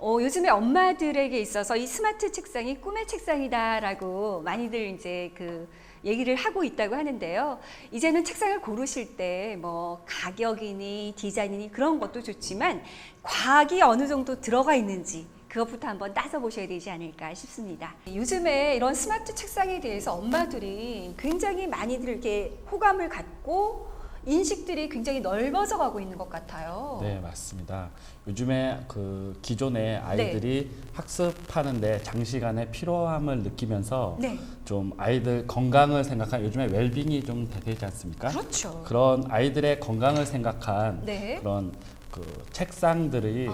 요즘에 엄마들에게 있어서 이 스마트 책상이 꿈의 책상이다라고 많이들 이제 얘기를 하고 있다고 하는데요. 이제는 책상을 고르실 때 뭐 가격이니 디자인이니 그런 것도 좋지만 과학이 어느 정도 들어가 있는지 그것부터 한번 따져보셔야 되지 않을까 싶습니다. 요즘에 이런 스마트 책상에 대해서 엄마들이 굉장히 많이들 이렇게 호감을 갖고 인식들이 굉장히 넓어져 가고 있는 것 같아요. 네, 맞습니다. 요즘에 기존의 아이들이 학습하는데 장시간의 피로함을 느끼면서 좀 아이들 건강을 생각한 요즘에 웰빙이 좀 되지 않습니까? 그렇죠. 그런 아이들의 건강을 생각한 그런 책상들이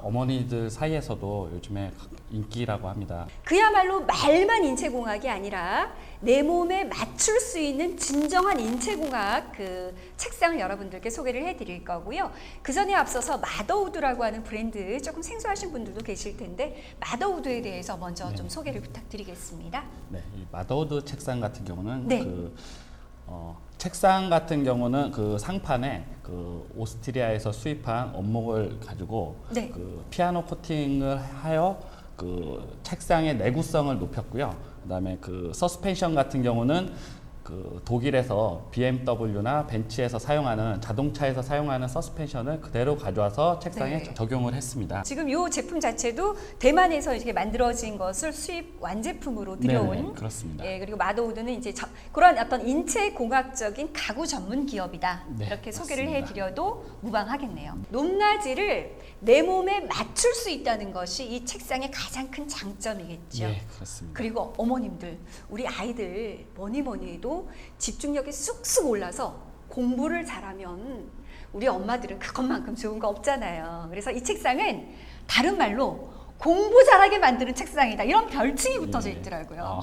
어머니들 사이에서도 요즘에 인기라고 합니다. 그야말로 말만 인체공학이 아니라 내 몸에 맞출 수 있는 진정한 인체공학 책상을 여러분들께 소개를 해드릴 거고요. 그 전에 앞서서 마더우드라고 하는 브랜드 조금 생소하신 분들도 계실 텐데 마더우드에 대해서 먼저 좀 소개를 부탁드리겠습니다. 네, 이 마더우드 책상 같은 경우는 책상 같은 경우는 상판에 오스트리아에서 수입한 원목을 가지고 피아노 코팅을 하여 책상의 내구성을 높였고요. 그다음에 서스펜션 같은 경우는 독일에서 BMW나 벤츠에서 사용하는 자동차에서 사용하는 서스펜션을 그대로 가져와서 책상에 적용을 했습니다. 지금 이 제품 자체도 대만에서 이렇게 만들어진 것을 수입 완제품으로 들여온. 그렇습니다. 그리고 마더우드는 이제 그런 어떤 인체 공학적인 가구 전문 기업이다. 이렇게 소개를 해드려도 무방하겠네요. 높낮이를 내 몸에 맞출 수 있다는 것이 이 책상의 가장 큰 장점이겠죠. 네, 그렇습니다. 그리고 어머님들, 우리 아이들 뭐니 해도 집중력이 쑥쑥 올라서 공부를 잘하면 우리 엄마들은 그것만큼 좋은 거 없잖아요. 그래서 이 책상은 다른 말로 공부 잘하게 만드는 책상이다. 이런 별칭이 붙어져 있더라고요.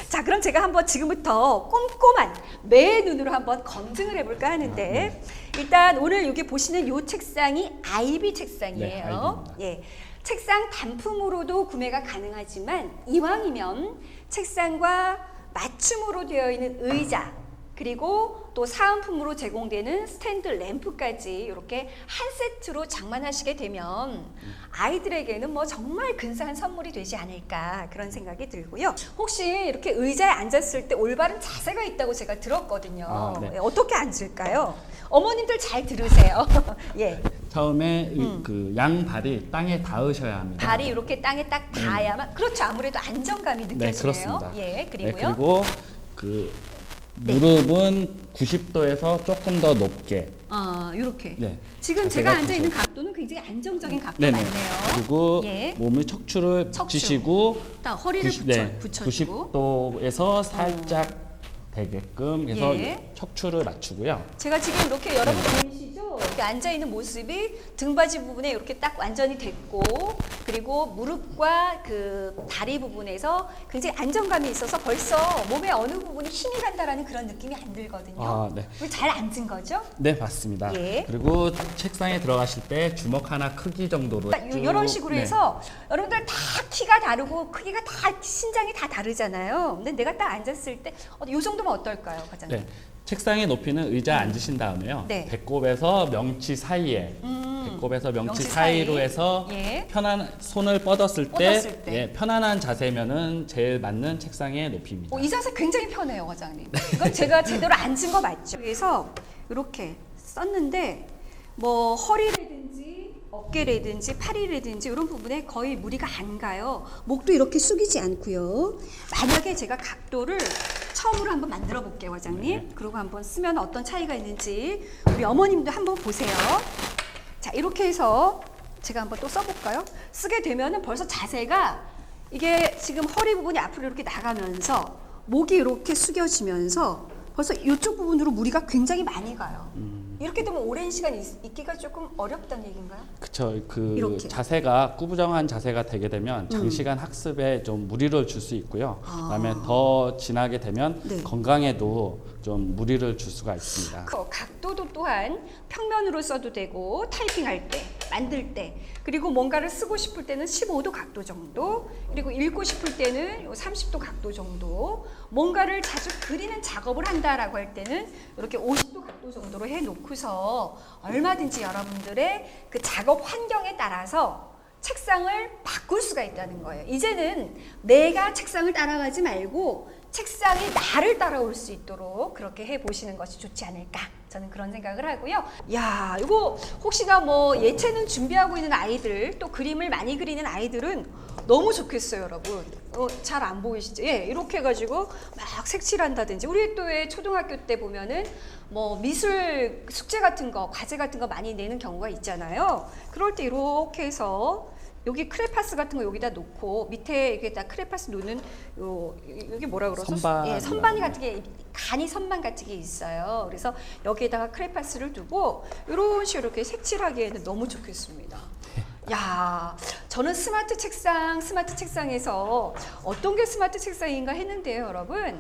자, 그럼 제가 한번 지금부터 꼼꼼한 매 눈으로 한번 검증을 해볼까 하는데 일단 오늘 여기 보시는 이 책상이 아이비 책상이에요. 책상 단품으로도 구매가 가능하지만 이왕이면 책상과 맞춤으로 되어 있는 의자 그리고 또 사은품으로 제공되는 스탠드 램프까지 이렇게 한 세트로 장만하시게 되면 아이들에게는 뭐 정말 근사한 선물이 되지 않을까 그런 생각이 들고요. 혹시 이렇게 의자에 앉았을 때 올바른 자세가 있다고 제가 들었거든요. 어떻게 앉을까요? 어머님들 잘 들으세요. 처음에 양발이 땅에 닿으셔야 합니다. 발이 이렇게 땅에 딱 닿아야만 그렇죠. 아무래도 안정감이 느껴지네요. 네, 그렇습니다. 그리고요. 그리고 무릎은 90도에서 조금 더 높게. 이렇게. 지금 제가 앉아 있는 각도는 굉장히 안정적인 각도 맞네요. 그리고 몸을 척추를 붙이시고 허리를 붙여주고 90도에서 살짝 되게끔 해서 척추를 맞추고요. 제가 지금 이렇게 여러분 보이시죠? 이렇게 앉아 있는 모습이 등받이 부분에 이렇게 딱 완전히 됐고 그리고 무릎과 다리 부분에서 굉장히 안정감이 있어서 벌써 몸의 어느 부분이 힘이 간다라는 그런 느낌이 안 들거든요. 잘 앉은 거죠? 네, 맞습니다. 그리고 책상에 들어가실 때 주먹 하나 크기 정도로 이런 식으로 해서 여러분들 다 키가 다르고 크기가 다 신장이 다 다르잖아요. 근데 내가 딱 앉았을 때 이 정도면 어떨까요, 과장님? 책상의 높이는 의자에 앉으신 다음에요. 배꼽에서 명치 사이에 배꼽에서 명치 사이로 해서 편한 손을 뻗었을 때 편안한 자세면은 제일 맞는 책상의 높이입니다. 이 자세 굉장히 편해요, 과장님. 이건 제가 제대로 앉은 거 맞죠? 그래서 이렇게 썼는데 뭐 허리라든지 어깨라든지 팔이라든지 이런 부분에 거의 무리가 안 가요. 목도 이렇게 숙이지 않고요. 만약에 제가 각도를 처음으로 한번 만들어 볼게요, 과장님. 그리고 한번 쓰면 어떤 차이가 있는지 우리 어머님도 한번 보세요. 자, 이렇게 해서 제가 한번 또 써볼까요? 쓰게 되면은 벌써 자세가 이게 지금 허리 부분이 앞으로 이렇게 나가면서 목이 이렇게 숙여지면서 벌써 이쪽 부분으로 무리가 굉장히 많이 가요. 이렇게 되면 오랜 시간 있기가 조금 어렵다는 얘기인가요? 그렇죠. 자세가 구부정한 자세가 되게 되면 장시간 학습에 좀 무리를 줄 수 있고요. 그다음에 더 지나게 되면 건강에도 좀 무리를 줄 수가 있습니다. 각도도 또한 평면으로 써도 되고 타이핑할 때 만들 때, 그리고 뭔가를 쓰고 싶을 때는 15도 각도 정도, 그리고 읽고 싶을 때는 30도 각도 정도, 뭔가를 자주 그리는 작업을 한다라고 할 때는 이렇게 50도 각도 정도로 해놓고서 얼마든지 여러분들의 그 작업 환경에 따라서 책상을 바꿀 수가 있다는 거예요. 이제는 내가 책상을 따라가지 말고 책상이 나를 따라올 수 있도록 그렇게 해보시는 것이 좋지 않을까, 저는 그런 생각을 하고요. 야, 이거 혹시나 뭐 예체능 준비하고 있는 아이들, 또 그림을 많이 그리는 아이들은 너무 좋겠어요, 여러분. 잘 안 보이시죠? 예, 이렇게 해가지고 막 색칠한다든지, 우리 또 왜 초등학교 때 보면은 뭐 미술 숙제 같은 거, 과제 같은 거 많이 내는 경우가 있잖아요. 그럴 때 이렇게 해서 여기 크레파스 같은 거 여기다 놓고 밑에 여기다 크레파스 놓는 여기 뭐라 그러죠? 선반. 예, 선반 같은 게, 간이 선반 같은 게 있어요. 그래서 여기에다가 크레파스를 두고 이런 식으로 이렇게 색칠하기에는 너무 좋겠습니다. 야, 저는 스마트 책상에서 어떤 게 스마트 책상인가 했는데요, 여러분.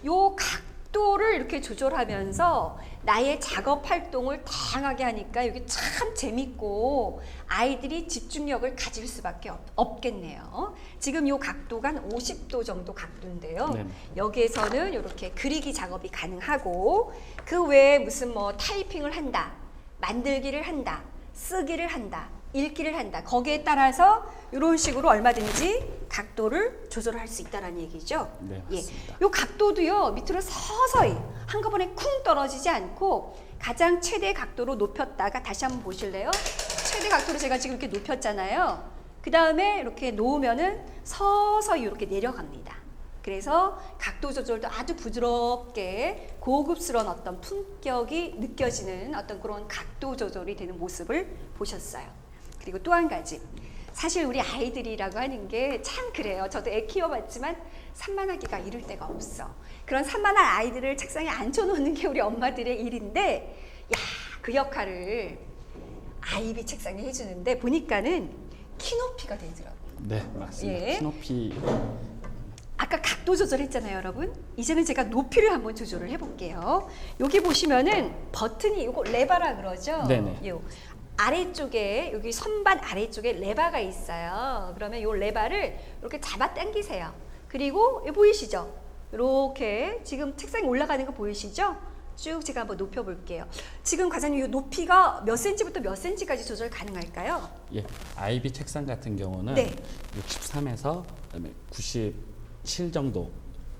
요 각도를 이렇게 조절하면서 나의 작업 활동을 다양하게 하니까 이게 참 재밌고 아이들이 집중력을 가질 수밖에 없겠네요. 지금 이 각도가 한 50도 정도 각도인데요. 네. 여기에서는 이렇게 그리기 작업이 가능하고, 그 외에 무슨 뭐 타이핑을 한다, 만들기를 한다, 쓰기를 한다, 읽기를 한다, 거기에 따라서 이런 식으로 얼마든지 각도를 조절할 수 있다는 얘기죠. 네, 예, 맞습니다. 이 각도도요, 밑으로 서서히 한꺼번에 쿵 떨어지지 않고 가장 최대 각도로 높였다가, 다시 한번 보실래요? 최대 각도로 제가 지금 이렇게 높였잖아요. 그 다음에 이렇게 놓으면은 서서히 이렇게 내려갑니다. 그래서 각도 조절도 아주 부드럽게 고급스러운 어떤 품격이 느껴지는 어떤 그런 각도 조절이 되는 모습을 보셨어요. 그리고 또 한 가지, 사실 우리 아이들이라고 하는 게 참 그래요. 저도 애 키워봤지만 산만하기가 이를 데가 없어. 그런 산만한 아이들을 책상에 앉혀놓는 게 우리 엄마들의 일인데, 야, 그 역할을 아이비 책상이 해주는데 보니까는 키높이가 되더라고요. 네, 맞습니다. 예. 키높이. 아까 각도 조절했잖아요, 여러분. 이제는 제가 높이를 한번 조절을 해볼게요. 여기 보시면은 버튼이, 이거 레바라 그러죠? 네네. 요 아래쪽에, 여기 선반 아래쪽에 레바가 있어요. 그러면 요 레바를 이렇게 잡아 당기세요. 그리고 여기 보이시죠? 이렇게 지금 책상에 올라가는 거 보이시죠? 쭉 제가 한번 높여볼게요. 지금 과장님, 이 높이가 몇 센치부터 몇 센치까지 조절 가능할까요? 예, 아이비 책상 같은 경우는 네. 63에서 그다음에 97 정도,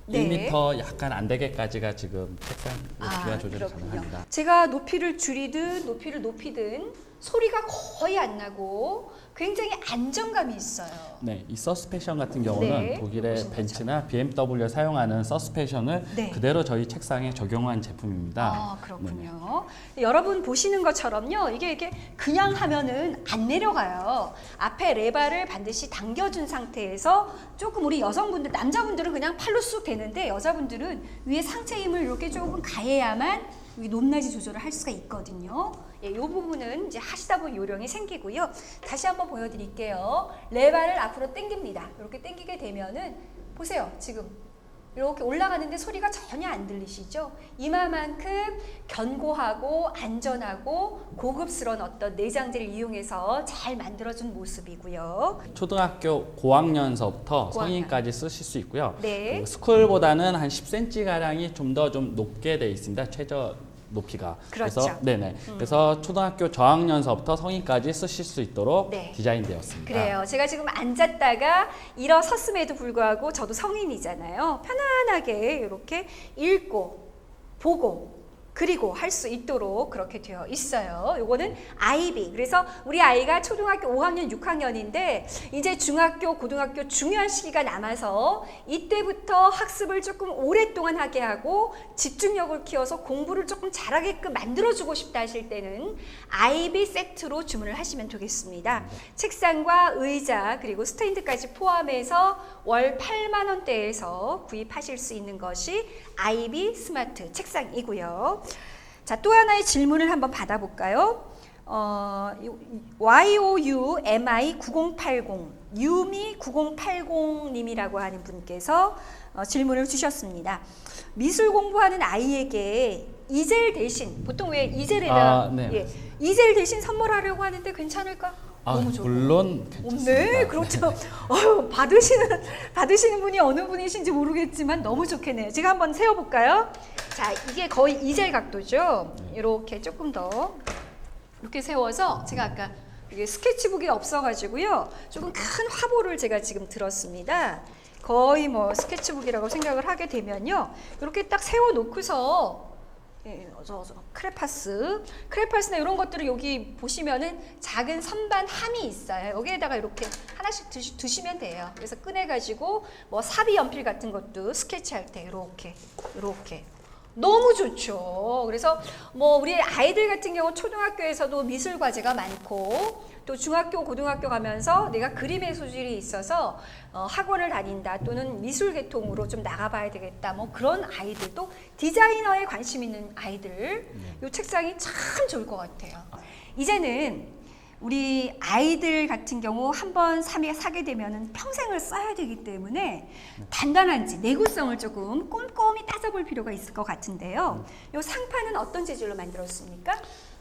네. 1m 약간 안 되게까지가 지금 책상 높이가 조절이 그렇군요. 가능합니다. 제가 높이를 줄이든 높이를 높이든 소리가 거의 안 나고 굉장히 안정감이 있어요. 네, 이 서스펜션 같은 경우는 네, 독일의 무슨 벤츠나 BMW 사용하는 서스펜션을 네. 그대로 저희 책상에 적용한 제품입니다. 아, 그렇군요. 여러분 보시는 것처럼요, 이게 그냥 하면은 안 내려가요. 앞에 레바를 반드시 당겨준 상태에서 조금, 우리 여성분들, 남자분들은 그냥 팔로 쑥 되는데 여자분들은 위에 상체 힘을 이렇게 조금 가해야만 이 높낮이 조절을 할 수가 있거든요. 예, 이 부분은 이제 하시다 보면 요령이 생기고요. 다시 한번 보여드릴게요. 레바를 앞으로 당깁니다. 이렇게 당기게 되면은 보세요. 지금 이렇게 올라가는데 소리가 전혀 안 들리시죠? 이마만큼 견고하고 안전하고 고급스러운 어떤 내장재를 이용해서 잘 만들어준 모습이고요. 초등학교 고학년서부터 고학년. 성인까지 쓰실 수 있고요. 네. 그리고 스쿨보다는 한 10cm 가량이 좀 더 좀 높게 돼 있습니다. 최저 높이가. 그렇죠. 그래서 네네. 그래서 초등학교 저학년서부터 성인까지 쓰실 수 있도록 네. 디자인되었습니다. 그래요. 제가 지금 앉았다가 일어섰음에도 불구하고 저도 성인이잖아요. 편안하게 이렇게 읽고 보고 그리고 할 수 있도록 그렇게 되어 있어요. 요거는 아이비. 그래서 우리 아이가 초등학교 5학년, 6학년인데 이제 중학교, 고등학교 중요한 시기가 남아서 이때부터 학습을 조금 오랫동안 하게 하고 집중력을 키워서 공부를 조금 잘하게끔 만들어주고 싶다 하실 때는 아이비 세트로 주문을 하시면 되겠습니다. 책상과 의자 그리고 스탠드까지 포함해서 월 8만 원대에서 구입하실 수 있는 것이 아이비 스마트 책상이고요. 자, 또 하나의 질문을 한번 받아볼까요? YOUMI9080 유미9080님이라고 하는 분께서 질문을 주셨습니다. 미술 공부하는 아이에게 이젤 대신 보통 왜 이젤에다 네. 예, 이젤 대신 선물하려고 하는데 괜찮을까? 너무 좋고. 물론 괜찮습니다. 네, 그렇죠. 받으시는 분이 어느 분이신지 모르겠지만 너무 좋겠네요. 제가 한번 세워볼까요? 자, 이게 거의 이젤 각도죠. 이렇게 조금 더 이렇게 세워서 제가 아까 이게 스케치북이 없어가지고요. 조금 큰 화보를 제가 지금 들었습니다. 거의 뭐 스케치북이라고 생각을 하게 되면요. 이렇게 딱 세워놓고서 크레파스나 이런 것들을 여기 보시면은 작은 선반 함이 있어요. 여기에다가 이렇게 하나씩 두시면 돼요. 그래서 꺼내가지고 뭐 사비 연필 같은 것도 스케치할 때 이렇게 너무 좋죠. 그래서 뭐 우리 아이들 같은 경우 초등학교에서도 미술 과제가 많고 또 중학교, 고등학교 가면서 내가 그림의 소질이 있어서 학원을 다닌다 또는 미술 계통으로 좀 나가봐야 되겠다 뭐 그런 아이들도 디자이너에 관심 있는 아이들 이 책상이 참 좋을 것 같아요. 이제는 우리 아이들 같은 경우 한번 사게 되면 평생을 써야 되기 때문에 단단한지 내구성을 조금 꼼꼼히 따져볼 필요가 있을 것 같은데요. 이 상판은 어떤 재질로 만들었습니까?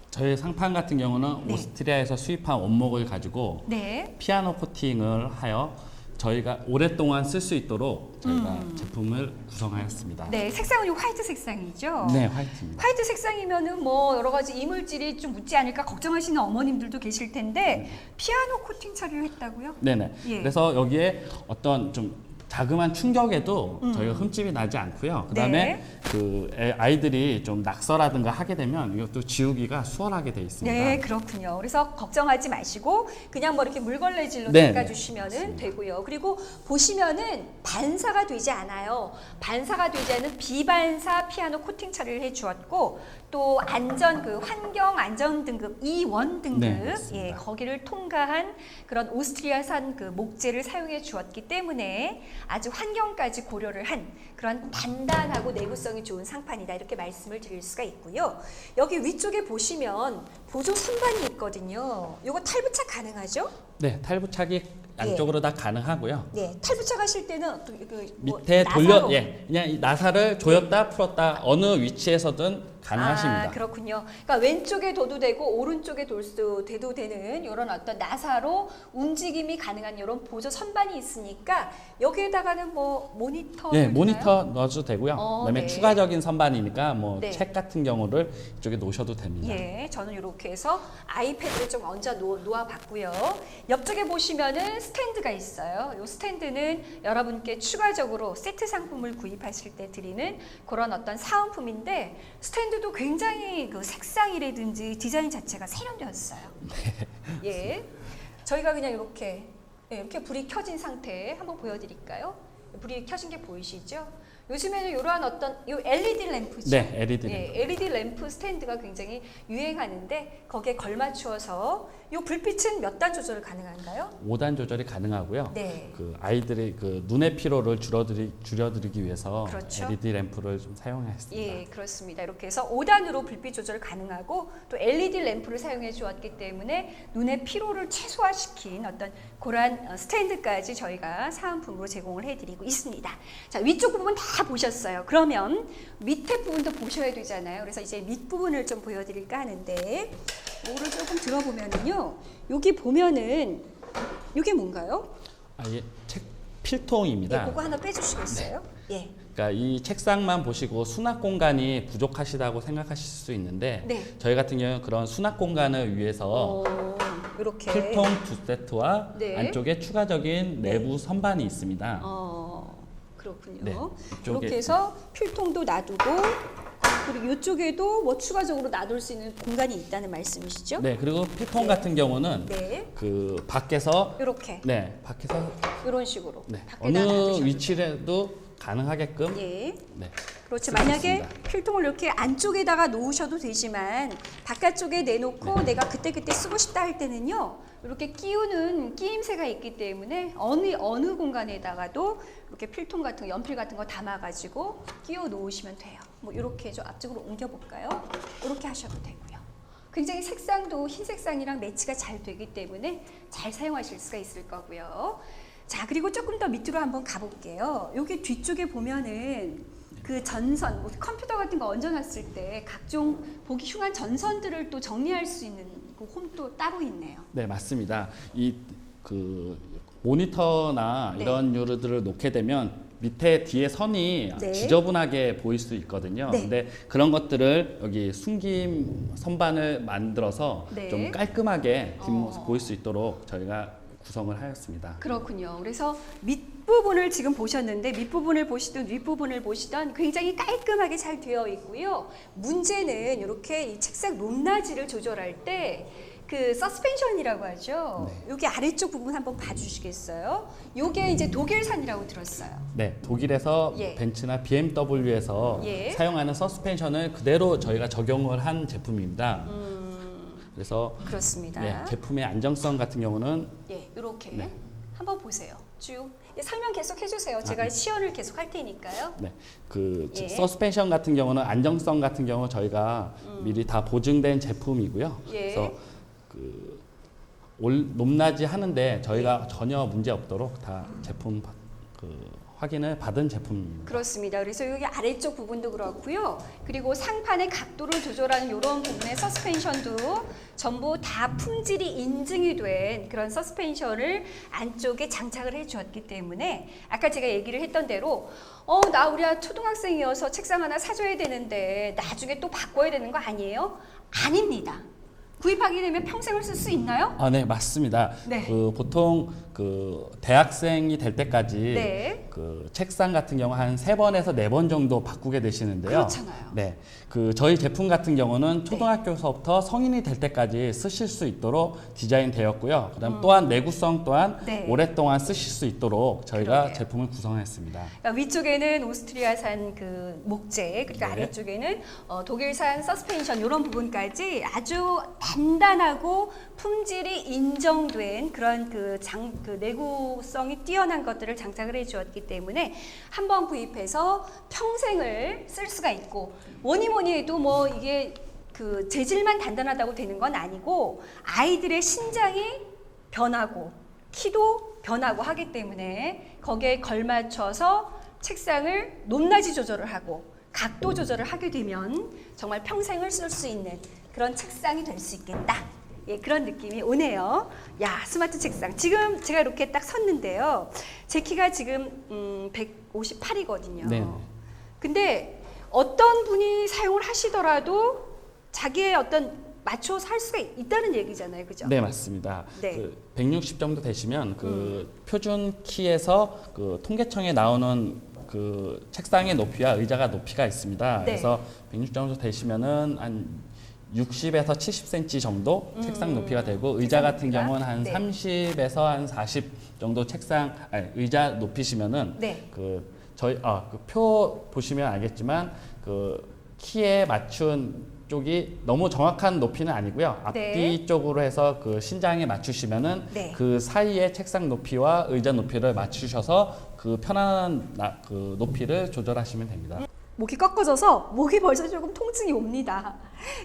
저희 상판 같은 경우는 네. 오스트리아에서 수입한 원목을 가지고 네. 피아노 코팅을 하여 저희가 오랫동안 쓸 수 있도록 저희가 제품을 구성하였습니다. 네, 색상은 이 화이트 색상이죠. 네, 화이트입니다. 화이트 색상이면은 뭐 여러 가지 이물질이 좀 묻지 않을까 걱정하시는 어머님들도 계실 텐데 피아노 코팅 처리를 했다고요? 네네. 예. 그래서 여기에 어떤 좀 자그마한 충격에도 저희가 흠집이 나지 않고요. 그다음에 그 아이들이 좀 낙서라든가 하게 되면 이것도 지우기가 수월하게 돼 있습니다. 네, 그렇군요. 그래서 걱정하지 마시고 그냥 뭐 이렇게 물걸레질로 네, 닦아주시면 되고요. 그리고 보시면은 반사가 되지 않아요. 반사가 되지 않은 비반사 피아노 코팅 처리를 해주었고 또 환경 안전 등급 E1 등급 네, 예, 거기를 통과한 그런 오스트리아산 그 목재를 사용해 주었기 때문에 아주 환경까지 고려를 한 그런 단단하고 내구성이 좋은 상판이다 이렇게 말씀을 드릴 수가 있고요. 여기 위쪽에 보시면 보조 선반이 있거든요. 이거 탈부착 가능하죠? 네, 탈부착이 안쪽으로 다 가능하고요. 네, 탈부착하실 때는 또 밑에 돌려 그냥 이 나사를 조였다 풀었다 어느 위치에서든 가능하십니다. 그렇군요. 그러니까 왼쪽에 둬도 되고 오른쪽에 돼도 되는 이런 어떤 나사로 움직임이 가능한 이런 보조 선반이 있으니까 여기에다가는 뭐 모니터 모니터 넣어도 되고요. 그다음에 네. 추가적인 선반이니까 뭐 네. 책 같은 경우를 이쪽에 놓으셔도 됩니다. 예, 저는 이렇게 해서 아이패드를 좀 얹어 놓아봤고요. 옆쪽에 보시면은 스탠드가 있어요. 이 스탠드는 여러분께 추가적으로 세트 상품을 구입하실 때 드리는 그런 어떤 사은품인데 스탠드도 굉장히 그 색상이라든지 디자인 자체가 세련되었어요. 예, 저희가 그냥 이렇게 불이 켜진 상태 한번 보여드릴까요? 불이 켜진 게 보이시죠? 요즘에는 이러한 어떤 이 LED 램프죠. 네, LED 램프. 예, LED 램프 스탠드가 굉장히 유행하는데 거기에 걸맞추어서 이 불빛은 몇 단 조절 가능한가요? 5단 조절이 가능하고요. 네. 그 아이들의 그 눈의 피로를 줄여드리기 위해서 그렇죠. LED 램프를 좀 사용했습니다. 예, 그렇습니다. 이렇게 해서 5단으로 불빛 조절 가능하고 또 LED 램프를 사용해 주었기 때문에 눈의 피로를 최소화시킨 어떤 그러한 스탠드까지 저희가 사은품으로 제공을 해드리고 있습니다. 자, 위쪽 부분 다 보셨어요. 그러면 밑에 부분도 보셔야 되잖아요. 그래서 이제 밑부분을 좀 보여드릴까 하는데 이거를 조금 들어보면은요. 여기 보면은 이게 뭔가요? 이게 책 필통입니다. 예, 그거 하나 빼주시겠어요? 예. 그러니까 이 책상만 보시고 수납 공간이 부족하시다고 생각하실 수 있는데 네. 저희 같은 경우는 그런 수납 공간을 위해서 이렇게 필통 2세트와 네. 안쪽에 추가적인 내부 선반이 있습니다. 그렇군요. 네, 이렇게 해서 필통도 놔두고 그리고 이쪽에도 뭐 추가적으로 놔둘 수 있는 공간이 있다는 말씀이시죠? 네, 그리고 필통 같은 경우는 네. 그 밖에서 이렇게 밖에서 이런 식으로 밖에다 밖에다 어느 놔두셔도 위치라도 가능하게끔 예. 네. 그렇지. 쓸수 만약에 있습니다. 필통을 이렇게 안쪽에다가 놓으셔도 되지만 바깥쪽에 내놓고 내가 그때그때 쓰고 싶다 할 때는요. 이렇게 끼우는 끼임새가 있기 때문에 어느 공간에다가도 이렇게 필통 같은 거, 연필 같은 거 담아가지고 끼워 놓으시면 돼요. 뭐 이렇게 좀 앞쪽으로 옮겨볼까요? 이렇게 하셔도 되고요. 굉장히 색상도 흰 색상이랑 매치가 잘 되기 때문에 잘 사용하실 수가 있을 거고요. 자, 그리고 조금 더 밑으로 한번 가볼게요. 여기 뒤쪽에 보면은 그 전선, 뭐 컴퓨터 같은 거 얹어놨을 때 각종 보기 흉한 전선들을 또 정리할 수 있는 그 홈도 따로 있네요. 네, 맞습니다. 이 그 모니터나 네. 이런 유들을 놓게 되면 밑에 뒤에 선이 네. 지저분하게 보일 수 있거든요. 네. 근데 그런 것들을 여기 숨김 선반을 만들어서 네. 좀 깔끔하게 뒷모습 보일 수 있도록 저희가 구성을 하였습니다. 그렇군요. 그래서 밑부분을 지금 보셨는데 밑부분을 보시든 윗부분을 보시든 굉장히 깔끔하게 잘 되어 있고요. 문제는 이렇게 이 책상 높낮이를 조절할 때 그 서스펜션이라고 하죠. 네. 여기 아래쪽 부분 한번 봐주시겠어요? 이게 이제 독일산이라고 들었어요. 네, 독일에서 예. 벤츠나 BMW에서 예. 사용하는 서스펜션을 그대로 저희가 적용을 한 제품입니다. 그래서 그렇습니다. 예, 제품의 안정성 같은 경우는 예, 이렇게 네. 한번 보세요. 쭉 예, 설명 계속 해주세요. 제가 네. 시연을 계속 할 테니까요. 네, 그 예. 서스펜션 같은 경우는 안정성 같은 경우 저희가 미리 다 보증된 제품이고요. 예. 그래서 그 높낮이 하는데 저희가 전혀 문제 없도록 다 제품 확인을 받은 제품입니다. 그렇습니다. 그래서 여기 아래쪽 부분도 그렇고요. 그리고 상판의 각도를 조절하는 이런 부분의 서스펜션도 전부 다 품질이 인증이 된 그런 서스펜션을 안쪽에 장착을 해주었기 때문에 아까 제가 얘기를 했던 대로 나 우리 초등학생이어서 책상 하나 사줘야 되는데 나중에 또 바꿔야 되는 거 아니에요? 아닙니다. 구입하게 되면 평생을 쓸 수 있나요? 아, 네, 맞습니다. 네. 그 보통 그 대학생이 될 때까지 네. 그 책상 같은 경우 한 3번에서 4번 정도 바꾸게 되시는데요. 그렇잖아요. 네. 그 저희 제품 같은 경우는 초등학교서부터 성인이 될 때까지 쓰실 수 있도록 디자인되었고요. 그다음 또한 내구성 또한 네. 오랫동안 쓰실 수 있도록 저희가 그러게요. 제품을 구성했습니다. 그러니까 위쪽에는 오스트리아산 그 목재, 그리고 네. 아래쪽에는 독일산 서스펜션 이런 부분까지 아주 단단하고 품질이 인정된 그런 그 내구성이 뛰어난 것들을 장착을 해주었기 때문에 한번 구입해서 평생을 쓸 수가 있고 뭐니 해도 뭐 이게 그 재질만 단단하다고 되는 건 아니고 아이들의 신장이 변하고 키도 변하고 하기 때문에 거기에 걸맞춰서 책상을 높낮이 조절을 하고 각도 조절을 하게 되면 정말 평생을 쓸 수 있는 그런 책상이 될 수 있겠다. 예, 그런 느낌이 오네요. 야, 스마트 책상. 지금 제가 이렇게 딱 섰는데요. 제 키가 지금 158이거든요. 네. 근데 어떤 분이 사용을 하시더라도 자기의 어떤 맞춰서 할 수가 있다는 얘기잖아요. 그죠? 네, 맞습니다. 네. 그 160 정도 되시면 그 표준 키에서 그 통계청에 나오는 그 책상의 높이와 의자가 높이가 있습니다. 네. 그래서 160 정도 되시면은 한 60에서 70cm 정도 책상 높이가 되고 의자 같은 높이가? 경우는 한 네. 30에서 한 40 정도 의자 높이시면은 네. 그 저희 그 표 보시면 알겠지만 그 키에 맞춘 쪽이 너무 정확한 높이는 아니고요. 앞뒤 네. 쪽으로 해서 그 신장에 맞추시면은 네. 그 사이에 책상 높이와 의자 높이를 맞추셔서 그 편안한 그 높이를 조절하시면 됩니다. 목이 꺾어져서 목이 벌써 조금 통증이 옵니다.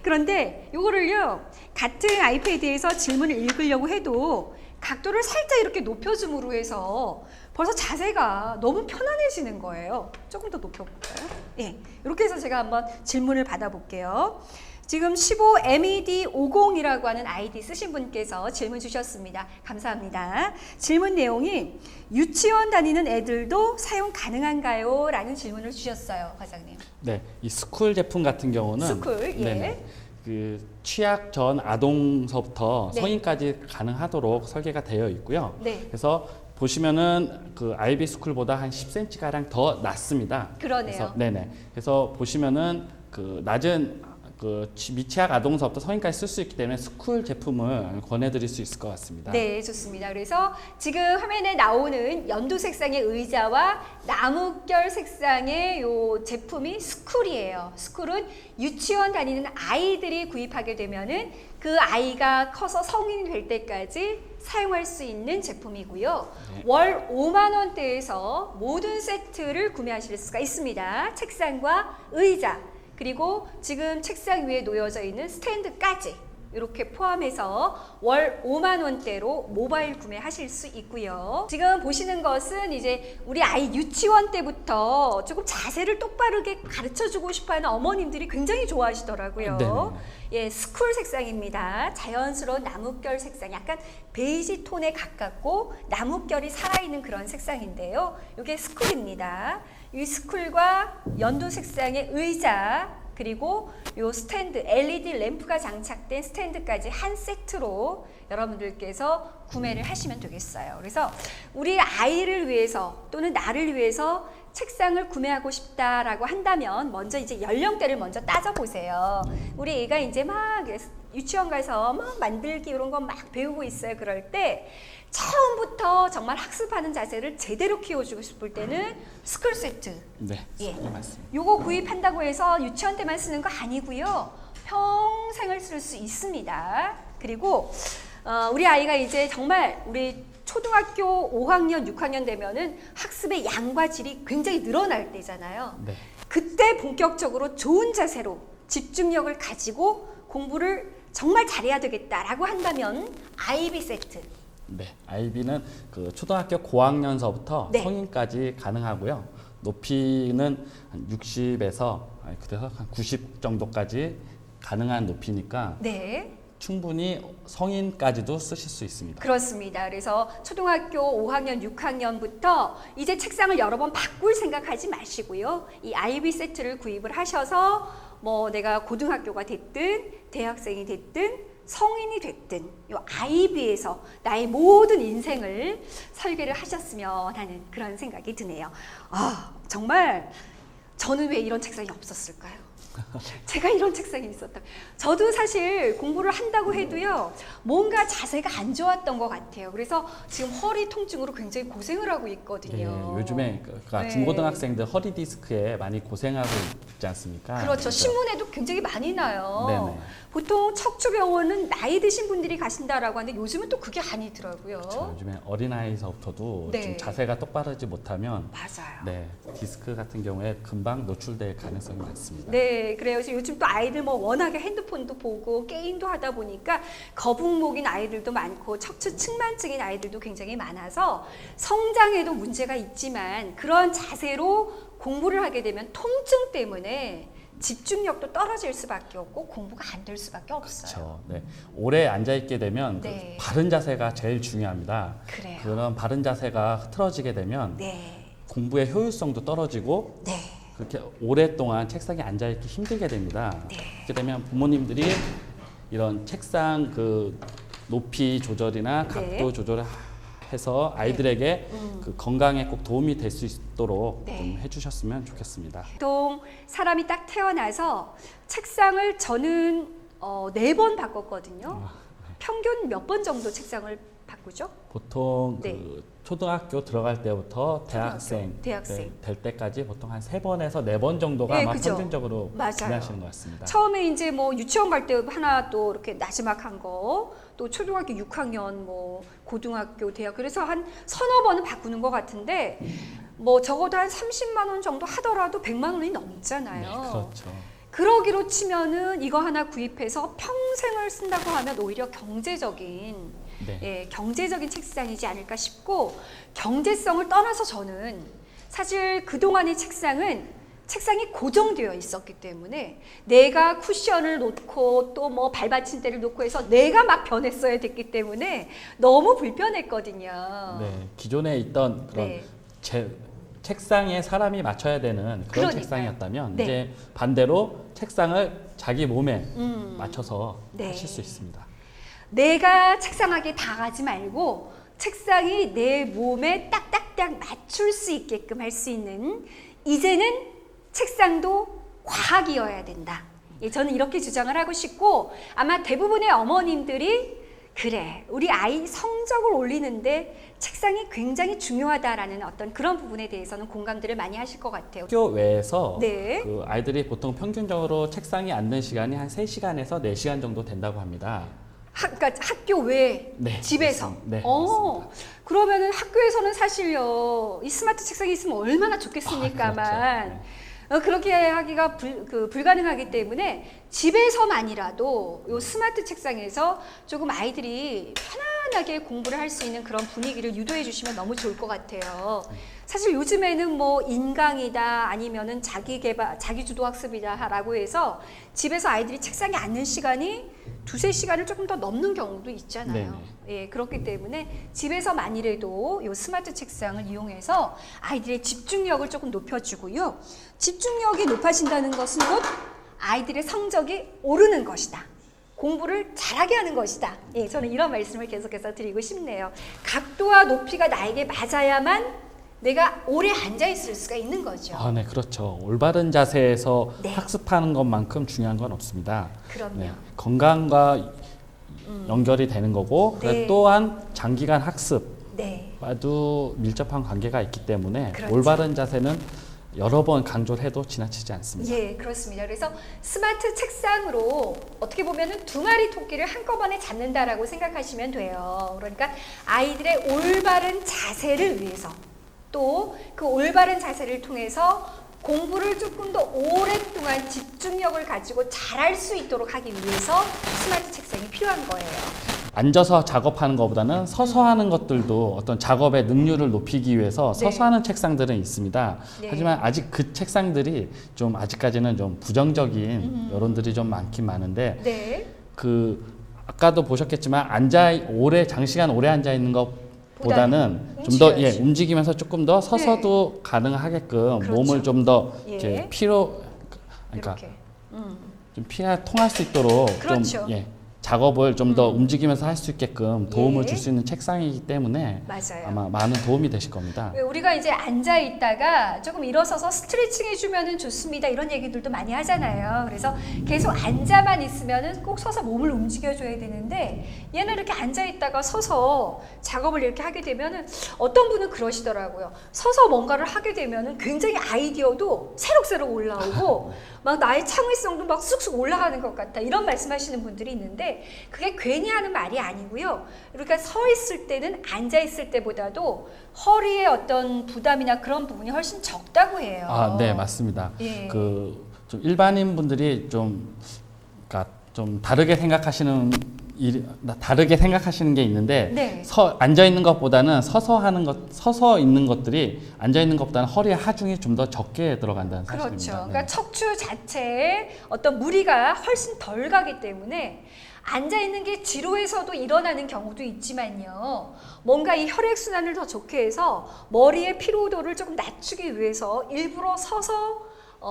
그런데 이거를요, 같은 아이패드에서 질문을 읽으려고 해도 각도를 살짝 이렇게 높여줌으로 해서 벌써 자세가 너무 편안해지는 거예요. 조금 더 높여볼까요? 예, 이렇게 해서 제가 한번 질문을 받아볼게요. 지금 15MED50이라고 하는 아이디 쓰신 분께서 질문 주셨습니다. 감사합니다. 질문 내용이 유치원 다니는 애들도 사용 가능한가요? 라는 질문을 주셨어요, 과장님. 네, 이 스쿨 제품 같은 경우는 스쿨, 예. 네네, 그 취약 전 아동서부터 네. 성인까지 가능하도록 설계가 되어 있고요. 네. 그래서 보시면은 그 아이비 스쿨보다 한 10cm 가량 더 낮습니다. 그러네요. 그래서, 네네. 그래서 보시면은 그 낮은 그 미취학 아동서부터 성인까지 쓸 수 있기 때문에 스쿨 제품을 권해드릴 수 있을 것 같습니다. 네, 좋습니다. 그래서 지금 화면에 나오는 연두 색상의 의자와 나뭇결 색상의 요 제품이 스쿨이에요. 스쿨은 유치원 다니는 아이들이 구입하게 되면은 그 아이가 커서 성인이 될 때까지 사용할 수 있는 제품이고요. 네. 월 5만 원대에서 모든 세트를 구매하실 수가 있습니다. 책상과 의자, 그리고 지금 책상 위에 놓여져 있는 스탠드까지 이렇게 포함해서 월 5만 원대로 모바일 구매하실 수 있고요. 지금 보시는 것은 이제 우리 아이 유치원 때부터 조금 자세를 똑바르게 가르쳐주고 싶어하는 어머님들이 굉장히 좋아하시더라고요. 네네. 예, 스쿨 색상입니다. 자연스러운 나뭇결 색상, 약간 베이지 톤에 가깝고 나뭇결이 살아있는 그런 색상인데요. 이게 스쿨입니다. 이 스쿨과 연두 색상의 의자, 그리고 요 스탠드, LED 램프가 장착된 스탠드까지 한 세트로 여러분들께서 구매를 하시면 되겠어요. 그래서 우리 아이를 위해서 또는 나를 위해서 책상을 구매하고 싶다라고 한다면 먼저 이제 연령대를 먼저 따져보세요. 우리 애가 이제 막 유치원 가서 막 만들기 이런 거 막 배우고 있어요. 그럴 때 처음부터 정말 학습하는 자세를 제대로 키워주고 싶을 때는 스쿨 세트. 네, 예. 맞습니다. 요거 구입한다고 해서 유치원 때만 쓰는 거 아니고요. 평생을 쓸 수 있습니다. 그리고 우리 아이가 이제 정말 우리 초등학교 5학년, 6학년 되면은 학습의 양과 질이 굉장히 늘어날 때잖아요. 네. 그때 본격적으로 좋은 자세로 집중력을 가지고 공부를 정말 잘해야 되겠다라고 한다면 아이비 세트. 네, 아이비는 그 초등학교 고학년서부터 네. 성인까지 가능하고요. 높이는 한 60에서 그래서 한 90 정도까지 가능한 높이니까 네. 충분히 성인까지도 쓰실 수 있습니다. 그렇습니다. 그래서 초등학교 5학년, 6학년부터 이제 책상을 여러 번 바꿀 생각하지 마시고요. 이 아이비 세트를 구입을 하셔서 뭐 내가 고등학교가 됐든 대학생이 됐든 성인이 됐든 이 아이비에서 나의 모든 인생을 설계를 하셨으면 하는 그런 생각이 드네요. 아, 정말 저는 왜 이런 책상이 없었을까요? 제가 이런 책상이 있었다. 저도 사실 공부를 한다고 해도요, 뭔가 자세가 안 좋았던 것 같아요. 그래서 지금 허리 통증으로 굉장히 고생을 하고 있거든요. 네, 요즘에 그러니까 네. 중고등학생들 허리 디스크에 많이 고생하고 있지 않습니까? 그렇죠. 신문에도 굉장히 많이 나요. 네네. 보통 척추병원은 나이 드신 분들이 가신다라고 하는데 요즘은 또 그게 아니더라고요. 그렇죠. 요즘에 어린아이서부터도 네. 좀 자세가 똑바르지 못하면 맞아요. 네, 디스크 같은 경우에 금방 노출될 가능성이 많습니다. 네, 그래요. 그래서 요즘 또 아이들 뭐 워낙에 핸드폰도 보고 게임도 하다 보니까 거북목인 아이들도 많고 척추 측만증인 아이들도 굉장히 많아서 성장에도 문제가 있지만 그런 자세로 공부를 하게 되면 통증 때문에 집중력도 떨어질 수밖에 없고 공부가 안 될 수밖에 없어요. 그렇죠. 네. 오래 앉아 있게 되면 네. 그 바른 자세가 제일 중요합니다. 그래요. 그런 바른 자세가 흐트러지게 되면 네. 공부의 효율성도 떨어지고 네. 그렇게 오랫동안 책상에 앉아 있기 힘들게 됩니다. 네. 그렇게 되면 부모님들이 이런 책상 그 높이 조절이나 각도 네. 조절을 해서 아이들에게 그 건강에 꼭 도움이 될 수 있도록 네. 좀 해주셨으면 좋겠습니다. 보통 사람이 딱 태어나서 책상을 저는 4번 바꿨거든요. 평균 몇 번 정도 책상을 바꾸죠? 보통 네. 그 초등학교 들어갈 때부터 대학생 될 때까지 보통 한 3번에서 4번 정도가 네, 아마 그죠. 평균적으로 맞아요. 구매하시는 것 같습니다. 처음에 이제 뭐 유치원 갈 때 하나 또 이렇게 나지막한 거, 또 초등학교 6학년, 뭐 고등학교, 대학 그래서 한 서너 번은 바꾸는 것 같은데 뭐 적어도 한 30만 원 정도 하더라도 100만 원이 넘잖아요. 네, 그렇죠. 그러기로 치면은 이거 하나 구입해서 평생을 쓴다고 하면 오히려 경제적인 네. 예, 경제적인 책상이지 않을까 싶고 경제성을 떠나서 저는 사실 그동안의 책상이 고정되어 있었기 때문에 내가 쿠션을 놓고 또 뭐 발받침대를 놓고 해서 내가 막 변했어야 됐기 때문에 너무 불편했거든요. 네, 기존에 있던 그런 네. 책상에 사람이 맞춰야 되는 그런 그러니까요. 책상이었다면 네. 이제 반대로 책상을 자기 몸에 맞춰서 네. 하실 수 있습니다. 내가 책상하게 당하지 말고 책상이 내 몸에 딱딱딱 맞출 수 있게끔 할 수 있는 이제는 책상도 과학이어야 된다. 예, 저는 이렇게 주장을 하고 싶고 아마 대부분의 어머님들이 그래 우리 아이 성적을 올리는데 책상이 굉장히 중요하다라는 어떤 그런 부분에 대해서는 공감들을 많이 하실 것 같아요. 학교 외에서 네. 그 아이들이 보통 평균적으로 책상에 앉는 시간이 한 3시간에서 4시간 정도 된다고 합니다. 그러니까 학교 외에 네, 집에서. 맞습니다. 네, 맞습니다. 그러면은 학교에서는 사실요 이 스마트 책상이 있으면 얼마나 좋겠습니까만. 그렇죠. 네. 그렇게 하기가 불가능하기 때문에 집에서만이라도 요 스마트 책상에서 조금 아이들이 편안하게 공부를 할 수 있는 그런 분위기를 유도해 주시면 너무 좋을 것 같아요. 사실 요즘에는 뭐 인강이다 아니면은 자기주도 학습이다라고 해서 집에서 아이들이 책상에 앉는 시간이 2-3시간을 조금 더 넘는 경우도 있잖아요. 예, 그렇기 때문에 집에서만이라도 요 스마트 책상을 이용해서 아이들의 집중력을 조금 높여주고요. 집중력이 높아진다는 것은 곧 아이들의 성적이 오르는 것이다. 공부를 잘하게 하는 것이다. 예, 저는 이런 말씀을 계속해서 드리고 싶네요. 각도와 높이가 나에게 맞아야만 내가 오래 앉아 있을 수가 있는 거죠. 네, 그렇죠. 올바른 자세에서 네. 학습하는 것만큼 중요한 건 없습니다. 그럼요. 네, 건강과 연결이 되는 거고 네. 또한 장기간 학습과도 네. 밀접한 관계가 있기 때문에 그렇죠. 올바른 자세는 여러 번 강조를 해도 지나치지 않습니다. 예, 그렇습니다. 그래서 스마트 책상으로 어떻게 보면은 2마리 토끼를 한꺼번에 잡는다라고 생각하시면 돼요. 그러니까 아이들의 올바른 자세를 위해서 또 그 올바른 자세를 통해서 공부를 조금 더 오랫동안 집중력을 가지고 잘할 수 있도록 하기 위해서 스마트 책상이 필요한 거예요. 앉아서 작업하는 것보다는 서서 하는 것들도 어떤 작업의 능률을 높이기 위해서 네. 서서 하는 책상들은 있습니다. 네. 하지만 아직 그 책상들이 좀 아직까지는 좀 부정적인 여론들이 좀 많긴 많은데 네. 아까도 보셨겠지만 장시간 오래 앉아 있는 것보다는 좀 더 움직이면서 조금 더 서서도 가능하게끔 그렇죠. 몸을 좀 더 예. 이렇게 그러니까 이렇게. 좀 통할 수 있도록 그렇죠. 좀 작업을 좀 더 움직이면서 할 수 있게끔 도움을 예. 줄 수 있는 책상이기 때문에 맞아요. 아마 많은 도움이 되실 겁니다. 왜 우리가 이제 앉아 있다가 조금 일어서서 스트레칭 해주면은 좋습니다. 이런 얘기들도 많이 하잖아요. 그래서 계속 앉아만 있으면은 꼭 서서 몸을 움직여줘야 되는데 얘는 이렇게 앉아 있다가 서서 작업을 이렇게 하게 되면은 어떤 분은 그러시더라고요. 서서 뭔가를 하게 되면은 굉장히 아이디어도 새록새록 올라오고 막 나의 창의성도 막 쑥쑥 올라가는 것 같다. 이런 말씀하시는 분들이 있는데 그게 괜히 하는 말이 아니고요. 그러니까 서 있을 때는 앉아 있을 때보다도 허리에 어떤 부담이나 그런 부분이 훨씬 적다고 해요. 네, 맞습니다. 예. 좀 일반인 분들이 그러니까 좀 다르게 생각하시는 게 있는데 네. 앉아 있는 것보다는 서서 있는 것들이 앉아 있는 것보다는 허리에 하중이 좀 더 적게 들어간다는 그렇죠. 사실입니다. 그러니까 척추 자체에 어떤 무리가 훨씬 덜 가기 때문에 앉아 있는 게 지루해서도 일어나는 경우도 있지만요. 뭔가 이 혈액순환을 더 좋게 해서 머리의 피로도를 조금 낮추기 위해서 일부러 서서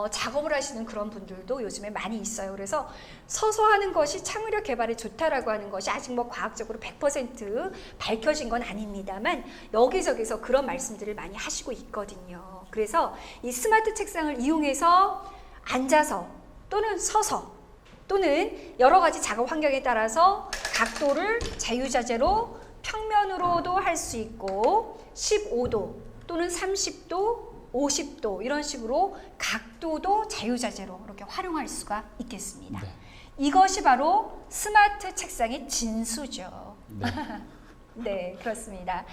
작업을 하시는 그런 분들도 요즘에 많이 있어요. 그래서 서서 하는 것이 창의력 개발에 좋다라고 하는 것이 아직 뭐 과학적으로 100% 밝혀진 건 아닙니다만 여기저기서 그런 말씀들을 많이 하시고 있거든요. 그래서 이 스마트 책상을 이용해서 앉아서 또는 서서 또는 여러 가지 작업 환경에 따라서 각도를 자유자재로 평면으로도 할 수 있고 15도 또는 30도 50도 이런 식으로 각도도 자유자재로 이렇게 활용할 수가 있겠습니다. 네. 이것이 바로 스마트 책상의 진수죠. 네. 네, 그렇습니다.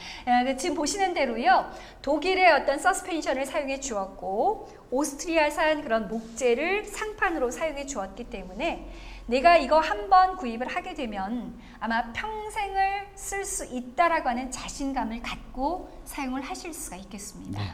지금 보시는 대로요. 독일의 어떤 서스펜션을 사용해 주었고 오스트리아산 그런 목재를 상판으로 사용해 주었기 때문에 내가 이거 한번 구입을 하게 되면 아마 평생을 쓸 수 있다라고 하는 자신감을 갖고 사용을 하실 수가 있겠습니다. 네.